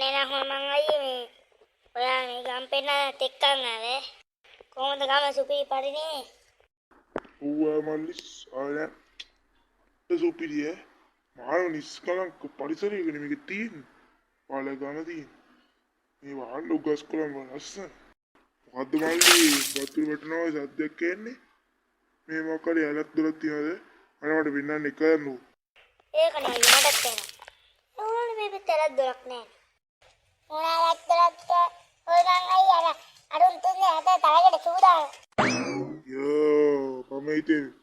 Nena ngomong aja nih. Oya nih gampena tekan awe. Kung tagama supi pa rin eh. malis ada sopi dia mahal nih sekarang ke Paris aja gini mikitin pala gana di ini mahal lo gas kolam balas waktu mandi batu betna sadya kene me makali alat durat tiada ada binna nikah nu Eh kan lagi madat kena. Oh may bitera durak nen. Unalat durak ke orang aja ada. Adun tuh nih ada talaga sudah. yo pamai itu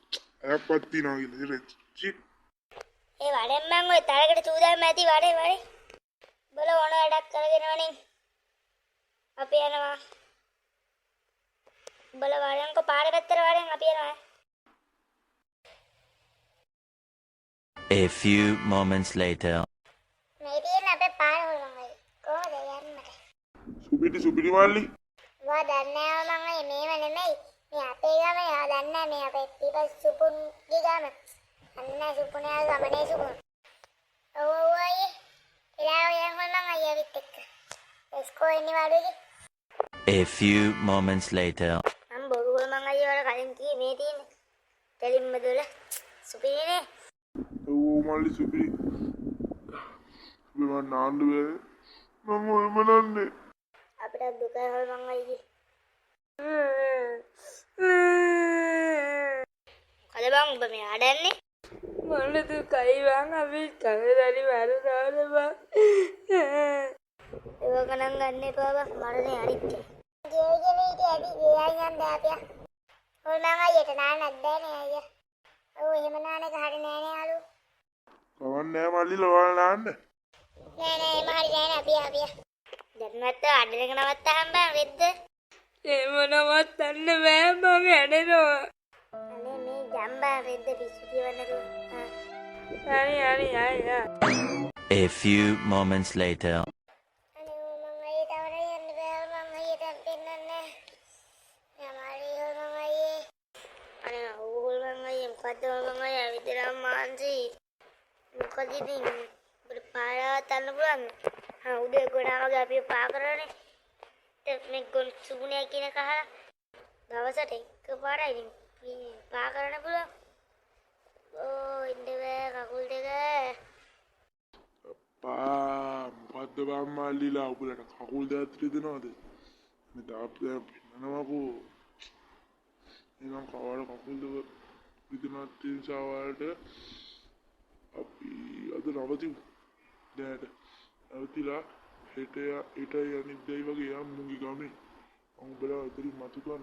ayak pati nagi lagi cik Eh waden bang ඔය talaga sudah mati wade. Bola ඕන වැඩක් කරගෙන වනින්. අපි යනවා. bola වඩන්කො පාර පැත්තට වඩන් අපි යනවා. A few moments later. මේ තියෙන අපේ පාර හොල්මං අය. කොහොමද යන්නට? supiri mali වා දන්නේ නැහැ මං අය මේව නෙමෙයි. මේ අපේ ගම යා දන්නේ මේ අපේ පිපස් සුපුන්ගේ ගම. අන්න සුපුනේ ගමනේ සුපුන්. ඔව් අය. ඉලා ඔය හොල්මං අය ඇවිත් එක්ක. එස්කෝ එන්නේ වලුගේ. A few moments later. මම බොරු හොල්මං අය වල කලින් කියේ මේ තියෙන්නේ. දෙලින්ම දොල සුපිරිනේ. mali supiri memang nandu ya mama menande අපිට දුකයි හොල්මං අයියේ. මොකද බං ඔබ මේ ආඩන්නේ? මට දුකයි බං අපි කවදාරි වරදවල බං. ඒක ගණන් ගන්න එපා බං මරණේ අනිත්‍යයි. ජීවිතේ ඇදි ගියන් යන්න අපියා. හොල්මං අයියට නාන්නක් දැනේ අයියා. ඔව් එහෙම නාන එක හරි නෑ නේ අලු. kawan mali lawan nande නෑ එහෙම හරි නෑ නේ අපියා. දැන්වත් අඩලක නවත්තහම් බං වෙද්ද? එහෙම නවත්තන්න බෑ මං ඇඬෙනවා. අනේ මේ ජම්බා වෙද්ද පිස්සු කියවන්නද? හරි ආ. A few moments later. අනේ මං අයියට අවරේ යන්න බෑ මං අයියට පෙන්නන්නේ. යමාරි මං අයියේ. අනේ ඕගොල්ලෝ මං අයියේ මොකද්ද මං අයියා විතරක් මාන්සි. මොකද ඉතින් අපිට පාරවත් යන්න පුළුවන්. උදේ ගොඩා වගේ අපි පා කරන්නේ. මේ ගොන් සුගුණේ කියන කහලා දවසට එකපාරයි ඉතින් පා කරන්න පුළුවන්. ඕ ඉන්න බෑ කකුල් දෙක. pa pada bang mali lah udah kakul dah tri tu nade ni dah nama aku ini kawal kakul tu itu nanti sawal deh api ada nama tu dah nanti lah itu yang ni dah bagi ya mungkin kami orang bela teri matukan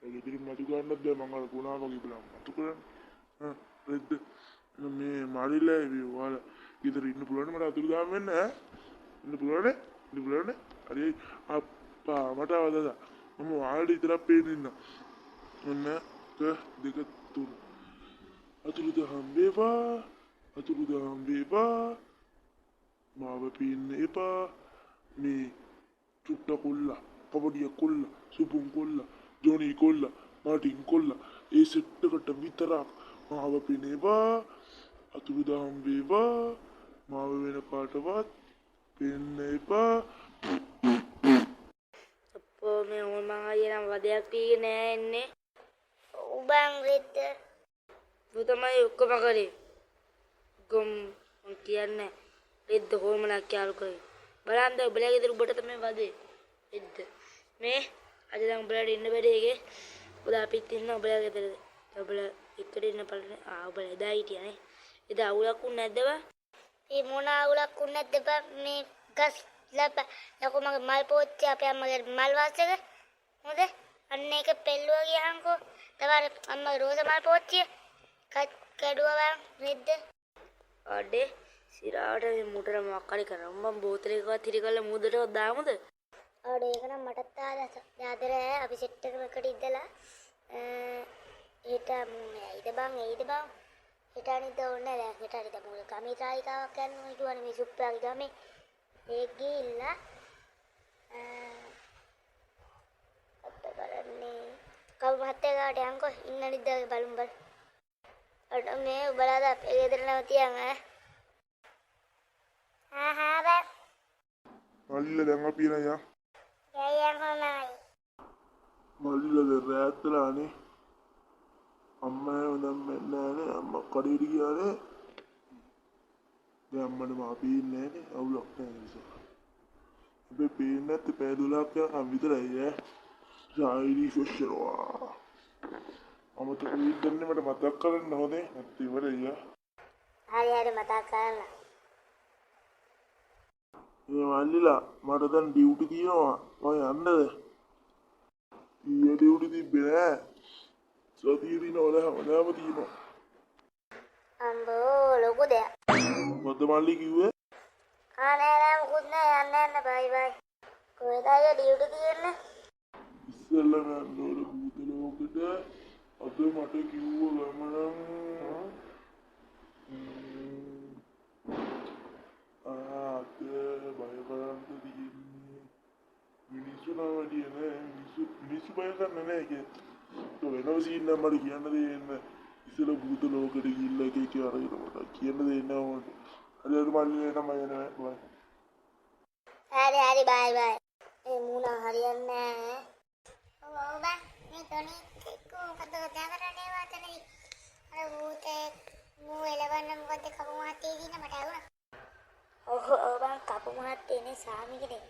lagi teri matukan dah mangal guna bagi bela matukan red me mari lah ini wala इधर इन पुराने मरा तुरु दाम में ना इन पुराने अरे आप मटा वाला था हम वार्ड इतना पेन इन्ना उन्ना क्या दिक्कत तुम अतुरु दाम बेबा मावे पेन एपा मी चुट्टा कोल्ला कबड्डी कोल्ला सुपुं कोल्ला जोनी कोल्ला मार्टिन कोल्ला ये सेट कट्टा वितरा मावे पेन एपा अतुरु दाम बेबा මාව වෙන පාටවත් පෙන්න එපා. අපෝ මේ හොල්මං අයියා නම් වදයක් පීගෙන නෑ එන්නේ. උබන් වෙද්ද ඌ තමයි ඔක්කොම කරේ. ගොම් මං කියන්නේ රෙද්ද හොල්මනක් යාළු කරේ. බලන්න ඔබලගේ ගෙදර ඔබට තමයි වදේ. රෙද්ද. මේ අද නම් ඔබලට ඉන්න බැරි එකේ. ඔබලා අපිත් ඉන්න ඔබලගේ ගෙදර. ඔබලා එකට ඉන්න බලන්න. ඔබලා එදා හිටියානේ. එදා අවුලක් උන්නේ නැද්ද බා? මේ මොන අවුලක් උන්නේ නැද්ද බං මේ ගස් ලප යකෝ මගේ මල් පෝච්චි අපේ අම්මගේ මල් වාසයක හොඳ අන්න ඒක පෙල්ලුවා ගියාන්කෝ තවර අම්මගේ රෝස මල් පෝච්චිය කැඩුවා බං වෙද්ද අඩේ සිරාට මේ මුටර මොකක් හරි කරා මම බෝතලයකවත් හිරි කරලා මුහුදටවත් දාමුද අඩේ ඒක නම් මටත් ආදස යාදර අපි සෙට් එකකට ඉඳලා ඊට එයිද බං ඊට අනිත් ඕනේ නැහැ ඊට හරිද මොකද කමී ත්‍රායිකාවක් යනවා කියවනේ මේ සුප්පයාගේ ගමේ ඒක ගිහිල්ලා අත්ත කරන්නේ කවු මහත්තයාට යන්කෝ ඉන්න නිද්දාගේ බලමු බල අඩ මේ බලලා අපේ ගෙදර නැවතියන් ආහා බා මල්ලිලා දැන් අපි එන යා. යයන් හොමයි. මල්ලිලා දැන් රැත්ලානේ. අම්මා දැන් මෙන්නනේ අම්මා කඩේට ගියානේ. දැන් අම්මට මාපි ඉන්නේ නෑනේ අවුලක් නෑ නිසා. අපි පේන්නේ නැත්te පැය 12ක් යනකම් විතරයි ඈ. ජායිලි ෆොෂරවා. අමතක වෙන්නේ මට මතක් කරන්න ඕනේ නැත්නම් ඉවරයි යා. හරි මතක් කරන්න. මේ මල්ලිලා මට දැන් ඩියුටි තියෙනවා. ඔය යන්නද? ඊයේ ඩියුටි තිබ්බේ නෑ. සතිය දිනවල හැමදාම තියෙනවා. අම්බෝ ලොකු දෙයක්. මොකද මල්ලි කිව්වේ? නෑ මුකුත් නෑ යන්න බයි බයි. කොහෙද අය ඩියුටි තියෙන්නේ? ඉස්සෙල්ලා නෝර භූත ලෝකෙට අද මට කිව්ව ගමනක් අද බය කරන්න තියෙන්නේ මිනිස්සු නවඩිය නෑ මිනිස්සු බය කරන්න නෑ ඒක වෙනම සීන් නම් මට කියන්න දෙන්න ඉස්සෙල්ලා භූත ලෝකෙට ගිහිල්ලා එක එක අරගෙන මට කියන්න දෙන්න ඕනේ හරි මල්ලි නම එනවා බයි හරි බයි බයි. ඒ මුණා හරියන්නේ නෑ. ඔව් බා මේ තොනේ එක්කෝ මොකද කතා කරන්නේ වාතනේ. අර භූතේ මූ එලවන්න මොකද කපු මහත්තයෙ දින මට ඇහුණා. ඔව් බා කපු මහත්තයනේ සාමි කෙනෙක්.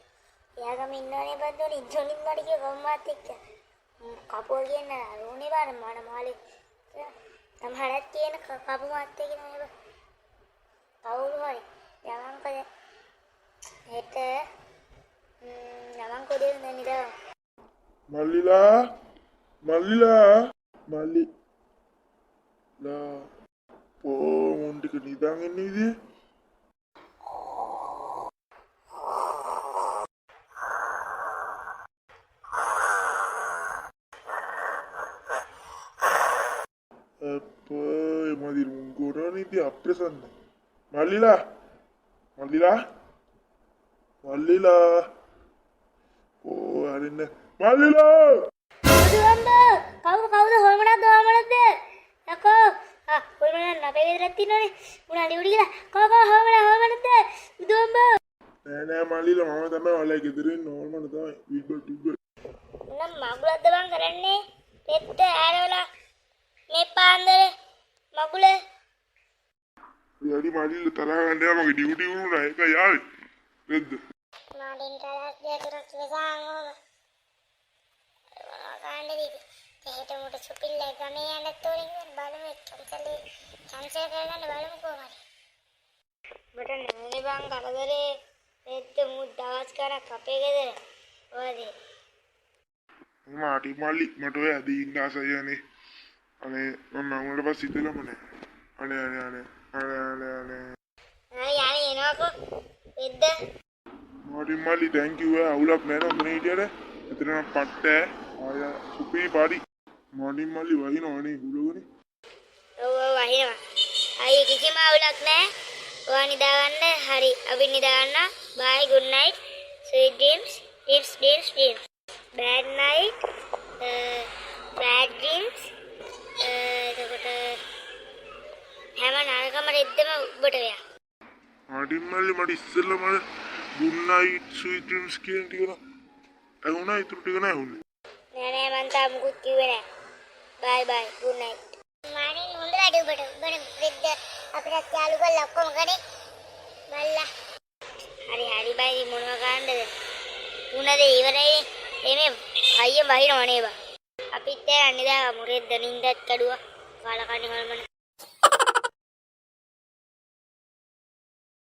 එයාගම ඉන්නවනේ බද්දෝනේ ජොලින් මඩ කිය කපු මහත්තයෙක්. කපුව කියන රෝනේ බාන මන මාලේ. සමහරක් කියන කපු මහත්තයෙ කියන නේද? කවුරු හරි යමන්කද හෙට යමන්කෝදේ නේද? මල්ලිලා මුන්ටික නිදාගෙන ඉන්නේ විදිය අප්පා එමදිර මුන් ගොරණ ඉතින් අප්‍රසන්න මල්ලිලා ඕ හරින්න මල්ලිලා බුදුහාමුදුරුවෝ කවුද හොල්මනක් දොමනක්ද? යකෝ හොල්මනක් අපේ ගෙදරක් තියෙනවනේ. මුණා ඩියුටි කියලා. කව හොල්මනක්ද? බුදුහාමුදුරුවෝ නෑ මල්ලිලා මම තමයි ඔයාලා ගෙදරින් නෝල්මන තමයි විග්ගට් නම් මගුලක්ද බං කරන්නේ? පෙත්ත ඇරවලා මේ පාන්දරේ මගුල යඩි මල්ලිලා තරහ ගන්න යා මගේ ඩියුටි වුණා ඒක යාවි වෙද්ද මාඩින් තරක් දෙකක් වෙසාංගම ගාන්නේ දෙහෙට මුට සුපිල්ල ගමේ යන්නත් ඕනේ බලමු කැන්සල් කරගන්න බලමු කොහොමද මට නෑනේ බං කරදරේ පෙත්ත මු දවස් කරක් අපේ ගෙදර ඔයදී මාටි මල්ලි මට ඔය ඇදී ඉන්න ආසයනේ අනේ මම උන්ට පස්සේ හිතලම නෑ අනේ යන්නේ එනවාකෝ වෙද්ද මාටි මල්ලි thank you අවුලක් නෑ නේද උනේ හිටියට එතන පට්ට ආය සුපිරි පාඩි මාටි මල්ලි වහිනවනේ ගුලගනේ ඔව් වහිනවා අය කිසිම අවුලක් නෑ ඔයා නිදා ගන්න හරි අපි නිදා ගන්න bye good night sweet dreams bad night bad dreams එතකොට හැම නරකම රෙද්දම ඔබට වෙනවා මාටි මල්ලි මට ඉස්සෙල්ලා මට good night sweet dreams කියන ටික ඇහුණා ඊටු ටික නෑ ඇහුනේ නෑ මං තාම මුකුත් කිව්වේ නෑ bye good night මානේ හොඳට ඔබට රෙද්ද අපිට යාළු කරලා ඔක්කොම කරේ බල්ලා හරි බයි මොනවා ගන්නද උනද ඉවරයි එමේ අයිය බහිනව නේද අපිත් දැන් නිදාගමු රෙද්ද නින්දත් කැඩුවා කාලා කන්නේ මල්මන